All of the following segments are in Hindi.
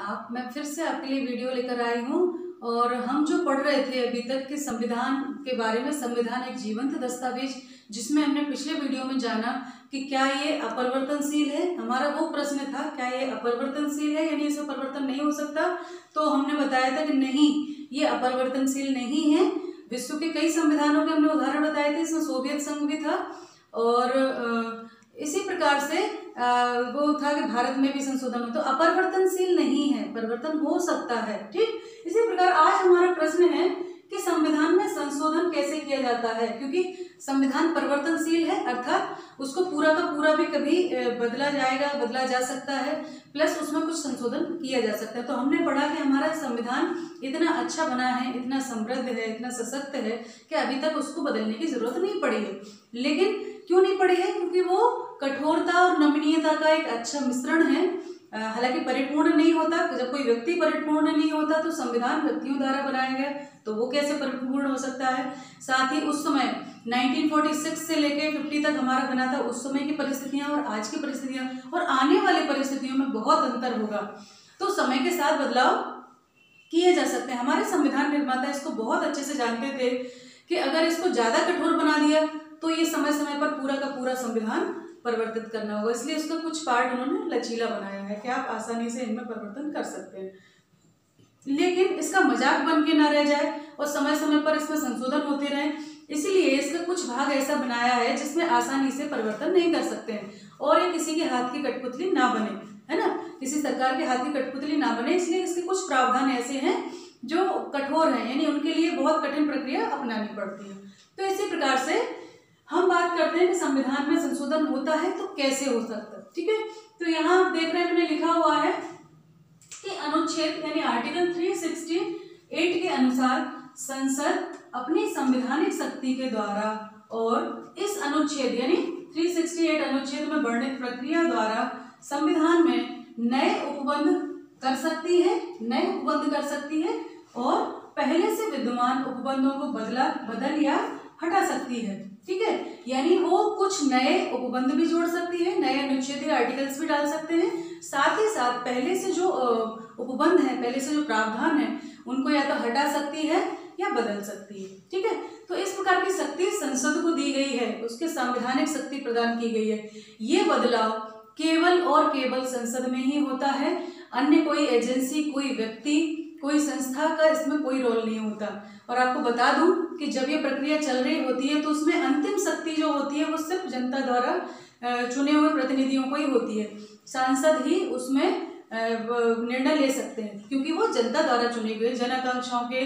आप मैं फिर से आपके लिए वीडियो लेकर आई हूँ। और हम जो पढ़ रहे थे अभी तक के संविधान के बारे में, संविधान एक जीवंत दस्तावेज, जिसमें हमने पिछले वीडियो में जाना कि क्या ये अपरिवर्तनशील है। हमारा वो प्रश्न था, क्या ये अपरिवर्तनशील है यानी इसमें परिवर्तन नहीं हो सकता। तो हमने बताया था कि नहीं, ये अपरिवर्तनशील नहीं है। विश्व के कई संविधानों के हमने उदाहरण बताए थे, इसमें सोवियत संघ भी था। और इसी प्रकार से वो था कि भारत में भी संशोधन हो, तो अपरिवर्तनशील नहीं है, परिवर्तन हो सकता है। ठीक, इसी प्रकार आज हमारा प्रश्न है कि संविधान में संशोधन कैसे किया जाता है, क्योंकि संविधान परिवर्तनशील है, अर्थात उसको पूरा का पूरा भी कभी बदला जाएगा, बदला जा सकता है, प्लस उसमें कुछ संशोधन किया जा सकता है। तो हमने पढ़ा कि हमारा संविधान इतना अच्छा बना है, इतना समृद्ध है, इतना सशक्त है कि अभी तक उसको बदलने की जरूरत नहीं पड़ी है। लेकिन क्यों नहीं पड़ी है? क्योंकि वो कठोरता और नमनीयता का एक अच्छा मिश्रण है। हालांकि परिपूर्ण नहीं होता, जब कोई व्यक्ति परिपूर्ण नहीं होता तो संविधान व्यक्तियों द्वारा बनाया गया, तो वो कैसे परिपूर्ण हो सकता है। साथ ही उस समय 1946 से लेके 50 तक हमारा बना था, उस समय की परिस्थितियां और आज की परिस्थितियां और आने वाली परिस्थितियों में बहुत अंतर होगा। तो समय के साथ बदलाव किए जा सकते हैं। हमारे संविधान निर्माता इसको बहुत अच्छे से जानते थे कि अगर इसको ज्यादा कठोर बना दिया तो ये समय समय पर पूरा का पूरा संविधान परिवर्तित करना होगा, इसलिए इसका कुछ पार्ट उन्होंने लचीला बनाया है कि आप आसानी से इनमें परिवर्तन कर सकते हैं। लेकिन इसका मजाक बन के ना रह जाए और समय समय पर इसमें संशोधन होते रहे, इसीलिए इसका कुछ भाग ऐसा बनाया है जिसमें आसानी से परिवर्तन नहीं कर सकते हैं और ये किसी के हाथ की कठपुतली ना बने, है ना, किसी सरकार के हाथ की कठपुतली ना बने। इसलिए इसके कुछ प्रावधान ऐसे हैं जो कठोर हैं, यानी उनके लिए बहुत कठिन प्रक्रिया अपनानी पड़ती है। तो इसी प्रकार से हम बात करते हैं कि संविधान में संशोधन होता है तो कैसे हो सकता है। ठीक है, तो यहाँ आप देख रहे हैं मैंने लिखा हुआ है कि अनुच्छेद यानी आर्टिकल 368 के अनुसार संसद अपनी संवैधानिक शक्ति के द्वारा और इस अनुच्छेद यानी 368 अनुच्छेद में वर्णित प्रक्रिया द्वारा संविधान में नए उपबंध कर सकती है और पहले से विद्यमान उपबंधों को बदल या हटा सकती है। ठीक है, यानी वो कुछ नए उपबंध भी जोड़ सकती है, नए अनुच्छेद या आर्टिकल्स भी डाल सकते हैं, साथ ही साथ पहले से जो उपबंध है, पहले से जो प्रावधान है, उनको या तो हटा सकती है या बदल सकती है। ठीक है, तो इस प्रकार की शक्ति संसद को दी गई है, उसके संवैधानिक शक्ति प्रदान की गई है। ये बदलाव केवल और केवल संसद में ही होता है, अन्य कोई एजेंसी, कोई व्यक्ति, कोई संस्था का इसमें कोई रोल नहीं होता। और आपको बता दूं कि जब ये प्रक्रिया चल रही होती है तो उसमें अंतिम शक्ति जो होती है वो सिर्फ जनता द्वारा चुने हुए प्रतिनिधियों को ही होती है। सांसद ही उसमें निर्णय ले सकते हैं क्योंकि वो जनता द्वारा चुने गए जन आकांक्षाओं के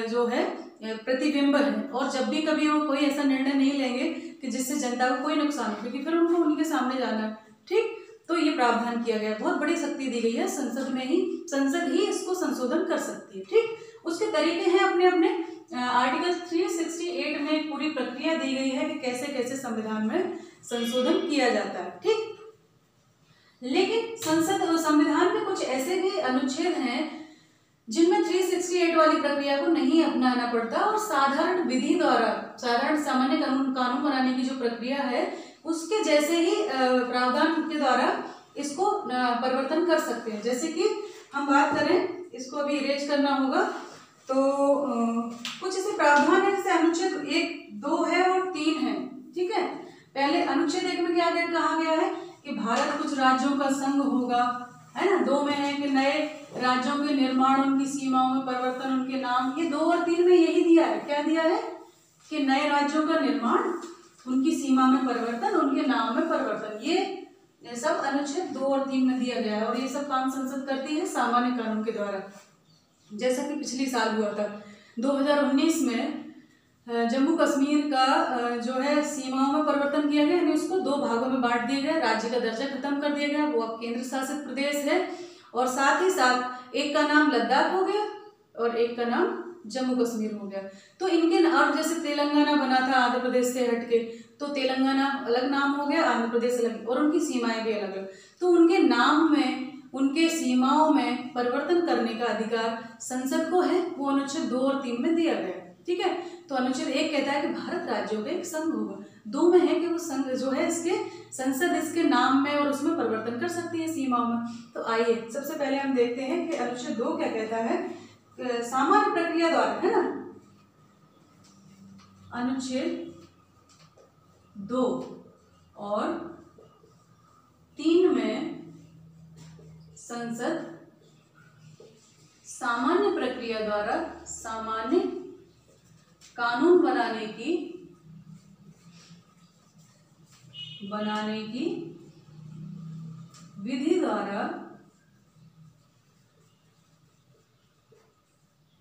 जो है प्रतिबिंब है। और जब भी कभी वो कोई ऐसा निर्णय नहीं लेंगे कि जिससे जनता को कोई नुकसान हो, क्योंकि फिर उनको उनके सामने जाना है। ठीक, तो ये प्रावधान किया गया, बहुत बड़ी शक्ति दी गई है संसद में ही, संसद ही इसको संशोधन कर सकती है। ठीक, उसके तरीके हैं अपने अपने। आर्टिकल 368 में एक पूरी प्रक्रिया दी गई है कि कैसे कैसे संविधान में संशोधन किया जाता है। ठीक, लेकिन संविधान में कुछ ऐसे भी अनुच्छेद हैं जिनमें 368 वाली प्रक्रिया को नहीं अपनाना पड़ता और साधारण विधि द्वारा, साधारण सामान्य कानून बनाने की जो प्रक्रिया है उसके जैसे ही प्रावधान के द्वारा इसको परिवर्तन कर सकते हैं। जैसे कि हम बात करें, इसको अभी इरेज करना होगा, तो कुछ ऐसे प्रावधान है जैसे अनुच्छेद 1, 2 है और 3 है। ठीक है, पहले अनुच्छेद 1 में क्या कहा गया है कि भारत कुछ राज्यों का संघ होगा, है ना। 2 में है कि नए राज्यों के निर्माण, उनकी सीमाओं में परिवर्तन, उनके नाम। ये 2 और 3 में यही दिया है, क्या दिया है कि नए राज्यों का निर्माण, उनकी सीमा में परिवर्तन, उनके नाम में परिवर्तन। ये सब अनुच्छेद 2 और 3 में दिया गया है और ये सब काम संसद करती है सामान्य कानून के द्वारा। जैसा कि पिछली साल हुआ था 2019 में जम्मू कश्मीर का जो है सीमाओं में परिवर्तन किया गया, यानी उसको 2 भागों में बांट दिया गया, राज्य का दर्जा खत्म कर दिया गया, वो अब केंद्र शासित प्रदेश है। और साथ ही साथ एक का नाम लद्दाख हो गया और एक का नाम जम्मू कश्मीर हो गया। तो इनके, और जैसे तेलंगाना बना था आंध्र प्रदेश से हटके, तो तेलंगाना अलग नाम हो गया, आंध्र प्रदेश अलग, और उनकी सीमाएं भी अलग अलग। तो उनके नाम में, उनके सीमाओं में परिवर्तन करने का अधिकार संसद को है, वो अनुच्छेद 2 और 3 में दिया गया। ठीक है। तो अनुच्छेद 1 कहता है कि भारत राज्यों का एक संघ होगा। 2 में है कि वो संघ जो है इसके संसद इसके नाम में और उसमें परिवर्तन कर सकती है सीमाओं में। तो आइए सबसे पहले हम देखते हैं कि अनुच्छेद 2 क्या कहता है। सामान्य प्रक्रिया द्वारा, है ना, अनुच्छेद 2 और 3 में संसद सामान्य प्रक्रिया द्वारा सामान्य कानून बनाने की विधि द्वारा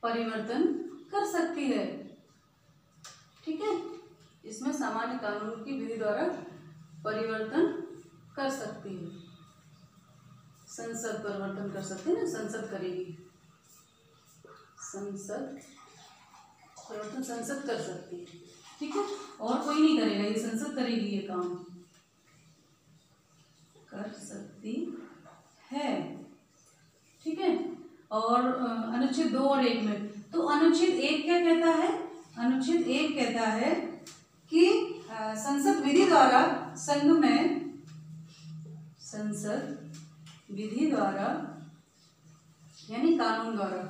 परिवर्तन कर सकती है। ठीक है, इसमें सामान्य कानून की विधि द्वारा परिवर्तन कर सकती है। संसद परिवर्तन कर सकती है ना, संसद करेगी, संसद परिवर्तन संसद कर सकती है। ठीक है, और कोई नहीं करेगा, ये संसद करेगी, ये काम कर सकती है। ठीक है, और अनुच्छेद 2 और 1 में, तो अनुच्छेद 1 क्या कहता है? अनुच्छेद 1 कहता है कि संसद विधि द्वारा संघ में, संसद विधि द्वारा यानी कानून द्वारा,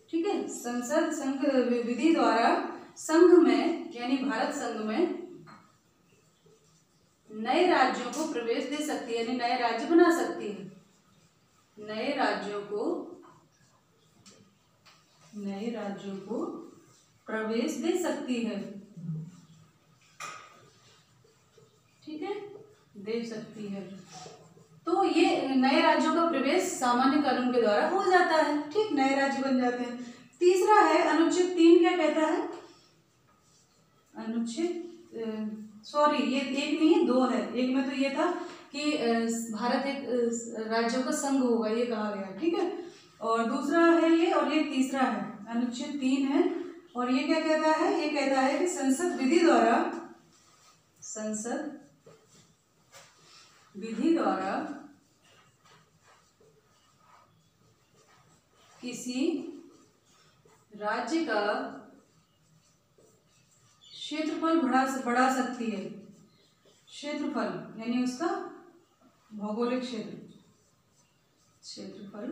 ठीक है, संसद संघ विधि द्वारा संघ में यानी भारत संघ में नए राज्यों को प्रवेश दे सकती है, यानी नए राज्य बना सकती है, नए राज्यों को प्रवेश दे सकती है। ठीक है, दे सकती है। तो ये नए राज्यों का प्रवेश सामान्य कानून के द्वारा हो जाता है। ठीक, नए राज्य बन जाते हैं। तीसरा है अनुच्छेद 3 क्या कहता है? अनुच्छेद सॉरी, ये 1 नहीं है, 2 है। 1 में तो ये था कि भारत एक राज्यों का संघ होगा, ये कहा गया। ठीक है, और दूसरा है ये, और ये तीसरा है, अनुच्छेद 3 है। और ये क्या कहता है? ये कहता है कि संसद विधि द्वारा किसी राज्य का क्षेत्रफल बढ़ा सकती है। क्षेत्रफल यानी उसका भौगोलिक क्षेत्रफल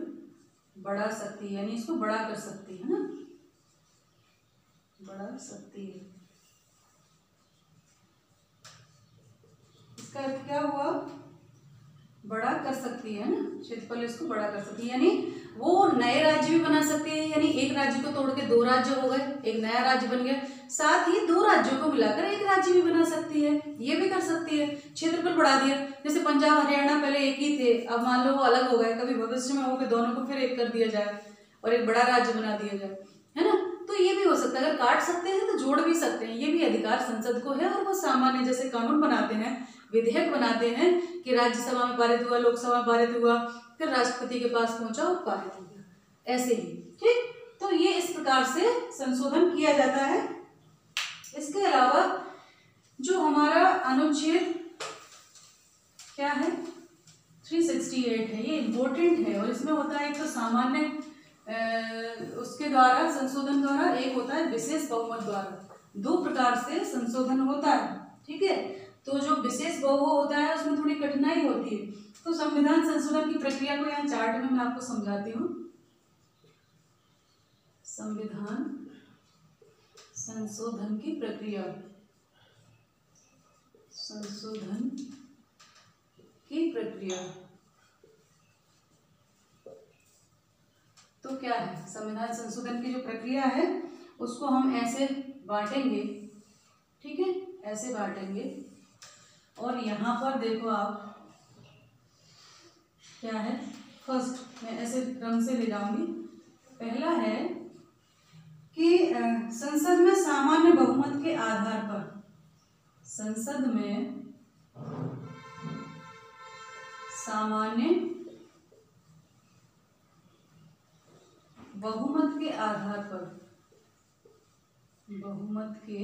बढ़ा सकती है, यानी इसको बड़ा कर सकती है ना, बढ़ा सकती है। इसका अर्थ क्या हुआ? बड़ा कर सकती है ना, क्षेत्रफल इसको बड़ा कर सकती है, यानी वो नए राज्य भी बना सकती है, यानी एक राज्य को तोड़ के 2 राज्य हो गए, एक नया राज्य बन गया। साथ ही 2 राज्यों को मिलाकर एक राज्य भी बना सकती है, ये भी कर सकती है। क्षेत्रफल बढ़ा दिया, जैसे पंजाब हरियाणा पहले एक ही थे, अब मान लो वो अलग हो गए, कभी भविष्य में हो के दोनों को फिर एक कर दिया जाए और एक बड़ा राज्य बना दिया जाए, है ना। तो ये भी हो सकता है, अगर काट सकते हैं तो जोड़ भी सकते हैं, ये भी अधिकार संसद को है। और वो सामान्य जैसे कानून बनाते हैं, विधेयक बनाते हैं कि राज्यसभा में पारित हुआ, लोकसभा में पारित हुआ, फिर राष्ट्रपति के पास पहुंचा और पारित हो गया, ऐसे ही। ठीक, तो ये इस प्रकार से संशोधन किया जाता है। इसके अलावा जो हमारा अनुच्छेद क्या है 368 है, ये इम्पोर्टेंट है। और इसमें होता है एक तो सामान्य उसके द्वारा संशोधन द्वारा, एक होता है विशेष बहुमत द्वारा। 2 प्रकार से संशोधन होता है। ठीक है, तो जो विशेष बहुमत होता है उसमें थोड़ी कठिनाई होती है। तो संविधान संशोधन की प्रक्रिया को यहाँ चार्ट में मैं आपको समझाती हूँ। संविधान संशोधन की प्रक्रिया, संशोधन की प्रक्रिया तो क्या है? संविधान संशोधन की जो प्रक्रिया है उसको हम ऐसे बांटेंगे। ठीक है, ऐसे बांटेंगे। और यहाँ पर देखो आप क्या है, फर्स्ट मैं ऐसे क्रम से ले जाऊंगी। पहला है कि संसद में सामान्य बहुमत के आधार पर, संसद में सामान्य बहुमत के आधार पर, बहुमत के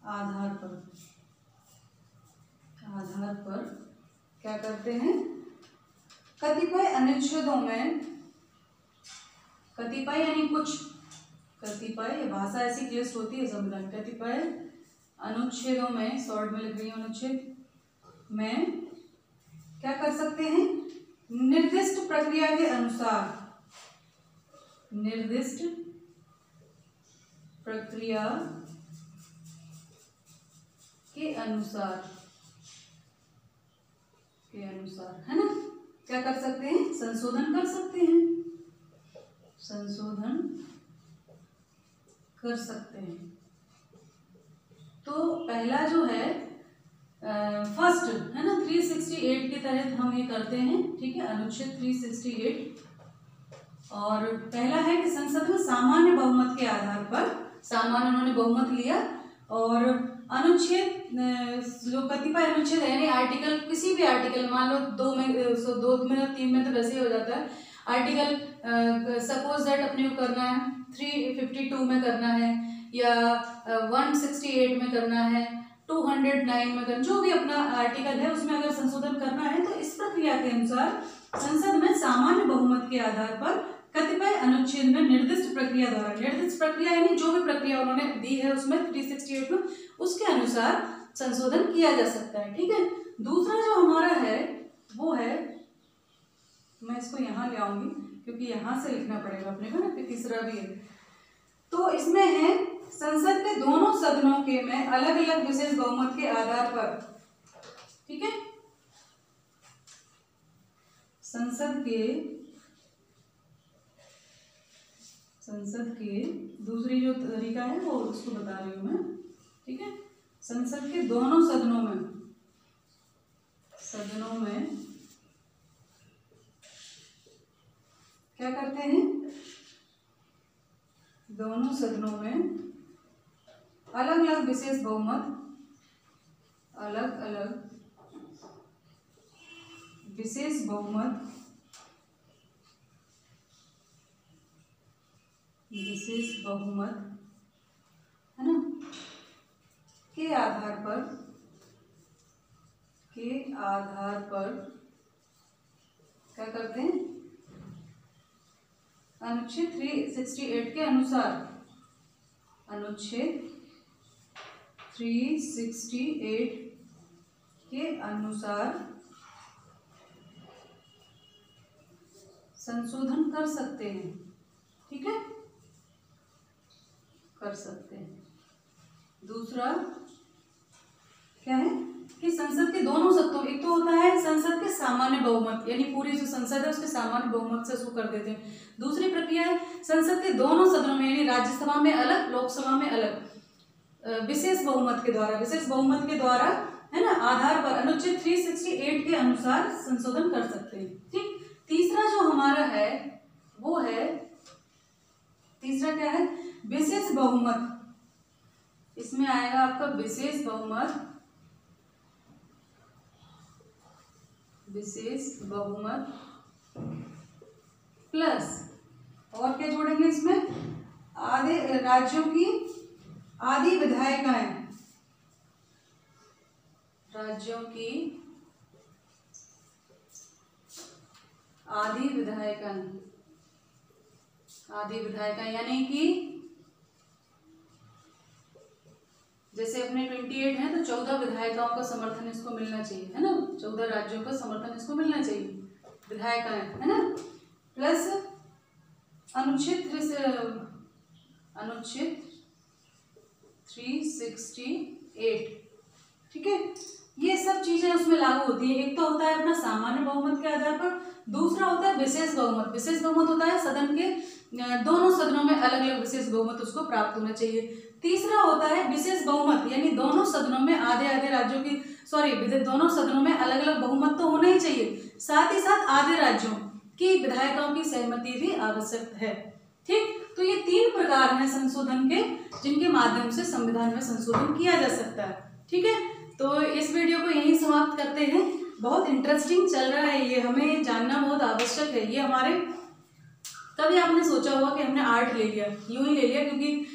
आधार पर क्या करते हैं? कतिपय अनुच्छेदों में कतिपय यानी कुछ, कतिपय भाषा ऐसी क्लिष्ट होती है संविधान, कतिपय अनुच्छेदों में, शॉर्ट में लिख रही हूँ, अनुच्छेद में क्या कर सकते हैं, निर्दिष्ट प्रक्रिया के अनुसार, निर्दिष्ट प्रक्रिया के अनुसार है ना, क्या कर सकते हैं, संशोधन कर सकते हैं, संशोधन कर सकते हैं। तो पहला जो है फर्स्ट है ना 368 के तहत हम ये करते हैं, ठीक है, अनुच्छेद 368। और पहला है कि संसद में सामान्य बहुमत के आधार पर, सामान्य उन्होंने बहुमत लिया, और अनुच्छेद जो कतिपय अनुच्छेद है यानी आर्टिकल, किसी भी आर्टिकल, मान लो 2 में और 3 में तो वैसे ही हो जाता है, आर्टिकल सपोज दैट अपने को करना है 352 में करना है, या 168 में करना है, 209 में करना, जो भी अपना आर्टिकल है उसमें अगर संशोधन करना है तो इस प्रक्रिया के अनुसार संसद में सामान्य बहुमत के आधार पर कतिपय अनुच्छेद में निर्दिष्ट प्रक्रिया द्वारा, निर्दिष्ट प्रक्रिया यानी जो भी प्रक्रिया उन्होंने दी है उसमें 368 में, उसके अनुसार संशोधन किया जा सकता है, ठीक है। दूसरा जो हमारा है वो है, मैं इसको यहाँ ले आऊंगी क्योंकि यहाँ से लिखना पड़ेगा अपने को ना, फिर तीसरा भी है। तो इसमें है संसद के दोनों सदनों के में अलग अलग विशेष बहुमत के आधार पर, ठीक है, संसद के दूसरी जो तरीका है वो उसको बता रही हूं मैं, ठीक है। संसद के दोनों सदनों में क्या करते हैं, दोनों सदनों में अलग अलग विशेष बहुमत, अलग अलग विशेष बहुमत है ना, के आधार पर क्या करते हैं, अनुच्छेद 368 के अनुसार, अनुच्छेद 368 के अनुसार संशोधन कर सकते हैं, ठीक है, कर सकते हैं। दूसरा क्या है कि संसद के दोनों सदनों, एक तो होता है संसद के सामान्य बहुमत यानी पूरी जो संसद है उसके सामान्य बहुमत से उसको कर देते हैं। दूसरी प्रक्रिया है संसद के दोनों सदनों में यानी राज्यसभा में अलग, लोकसभा में अलग, विशेष बहुमत के द्वारा है ना, आधार पर अनुच्छेद 368 के अनुसार संशोधन कर सकते हैं, ठीक। तीसरा जो हमारा है वो है, तीसरा क्या है, विशेष बहुमत। इसमें आएगा आपका विशेष बहुमत प्लस, और क्या जोड़ेंगे इसमें, आधे राज्यों की आधी विधायिकाएं, राज्यों की आधी विधायिकाएं यानी कि जैसे अपने 28 है तो 14 विधायिकाओं का समर्थन इसको मिलना चाहिए, है ना, 14 राज्यों का समर्थन इसको मिलना चाहिए, विधायिकाएं, है ना, प्लस अनुच्छेद 368, ठीक है। ये सब चीजें उसमें लागू होती है। एक तो होता है अपना सामान्य बहुमत के आधार पर, दूसरा होता है विशेष बहुमत। विशेष बहुमत होता है सदन के दोनों सदनों में अलग अलग विशेष बहुमत उसको प्राप्त होना चाहिए। तीसरा होता है विशेष बहुमत यानी दोनों सदनों में आधे आधे राज्यों की दोनों सदनों में अलग अलग बहुमत तो होना ही चाहिए, साथ ही साथ आधे राज्यों की विधायकों की सहमति भी आवश्यक है, ठीक। तो ये 3 प्रकार हैं संशोधन के जिनके माध्यम से संविधान में संशोधन किया जा सकता है, ठीक है। तो इस वीडियो को यहीं समाप्त करते हैं। बहुत इंटरेस्टिंग चल रहा है ये, हमें जानना बहुत आवश्यक है। ये हमारे, कभी आपने सोचा होगा कि हमने आर्ट ले लिया, यूं ही ले लिया, क्योंकि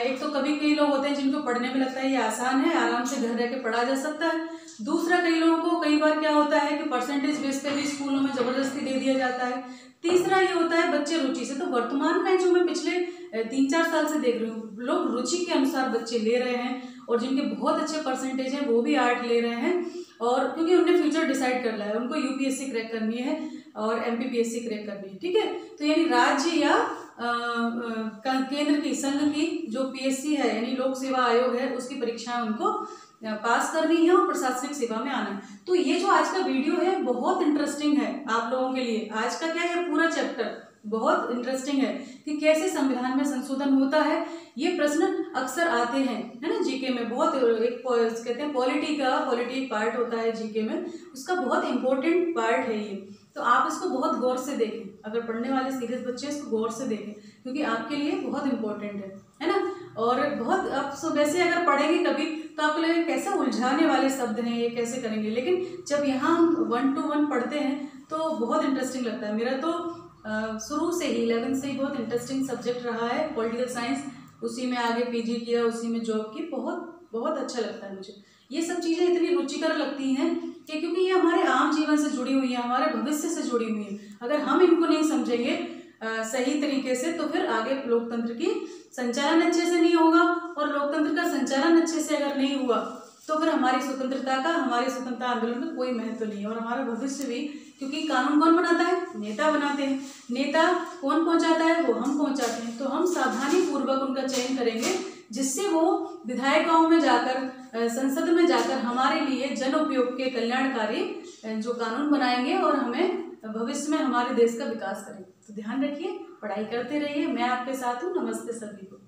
एक तो कभी कई लोग होते हैं जिनको पढ़ने में लगता है ये आसान है, आराम से घर रह के पढ़ा जा सकता है। दूसरा, कई लोगों को कई बार क्या होता है कि परसेंटेज बेस पे भी स्कूलों में जबरदस्ती दे दिया जाता है। तीसरा ये होता है बच्चे रुचि से। तो वर्तमान में जो मैं पिछले 3-4 साल से देख रही हूँ, लोग रुचि के अनुसार बच्चे ले रहे हैं, और जिनके बहुत अच्छे परसेंटेज हैं वो भी आर्ट ले रहे हैं, और क्योंकि उन्हें फ्यूचर डिसाइड करना है, उनको यूपीएससी क्रैक करनी है और एमपीपीएससी क्रैक करनी है, ठीक है। तो यानी राज्य या केंद्र की, संघ की जो पीएससी है यानी लोक सेवा आयोग है, उसकी परीक्षाएं उनको पास करनी है और प्रशासनिक सेवा में आना है। तो ये जो आज का वीडियो है बहुत इंटरेस्टिंग है आप लोगों के लिए। आज का क्या है, पूरा चैप्टर बहुत इंटरेस्टिंग है कि कैसे संविधान में संशोधन होता है। ये प्रश्न अक्सर आते हैं, है ना, जीके में। बहुत एक कहते हैं पॉलिटी एक पार्ट होता है जीके में, उसका बहुत इंपॉर्टेंट पार्ट है ये। तो आप इसको बहुत गौर से देखें, अगर पढ़ने वाले सीरियस बच्चे इसको गौर से देखें, क्योंकि आपके लिए बहुत इंपॉर्टेंट है ना। और बहुत आप वैसे अगर पढ़ेंगे कभी तो आपको लगेगा कैसे उलझाने वाले शब्द हैं ये, कैसे करेंगे, लेकिन जब यहाँ हम 1 to 1 पढ़ते हैं तो बहुत इंटरेस्टिंग लगता है। मेरा तो शुरू से ही 11th से ही बहुत इंटरेस्टिंग सब्जेक्ट रहा है पॉलिटिकल साइंस, उसी में आगे पीजी किया, उसी में जॉब की, बहुत बहुत अच्छा लगता है मुझे। ये सब चीज़ें इतनी रुचिकर लगती हैं कि क्योंकि ये हमारे आम जीवन से जुड़ी हुई है, हमारे भविष्य से जुड़ी हुई है। अगर हम इनको नहीं समझेंगे सही तरीके से तो फिर आगे लोकतंत्र की संचालन अच्छे से नहीं होगा, और लोकतंत्र का संचालन अच्छे से अगर नहीं हुआ तो फिर हमारी स्वतंत्रता का, हमारे स्वतंत्रता आंदोलन का कोई महत्व नहीं है, और हमारा भविष्य भी। क्योंकि कानून कौन बनाता है, नेता बनाते हैं। नेता कौन पहुंचाता है, वो हम पहुंचाते हैं। तो हम सावधानी पूर्वक उनका चयन करेंगे, जिससे वो विधायिकाओं में जाकर, संसद में जाकर हमारे लिए जन उपयोग के कल्याणकारी जो कानून बनाएंगे और हमें भविष्य में हमारे देश का विकास करेंगे। तो ध्यान रखिए, पढ़ाई करते रहिए, मैं आपके साथ हूँ। नमस्ते सभी को।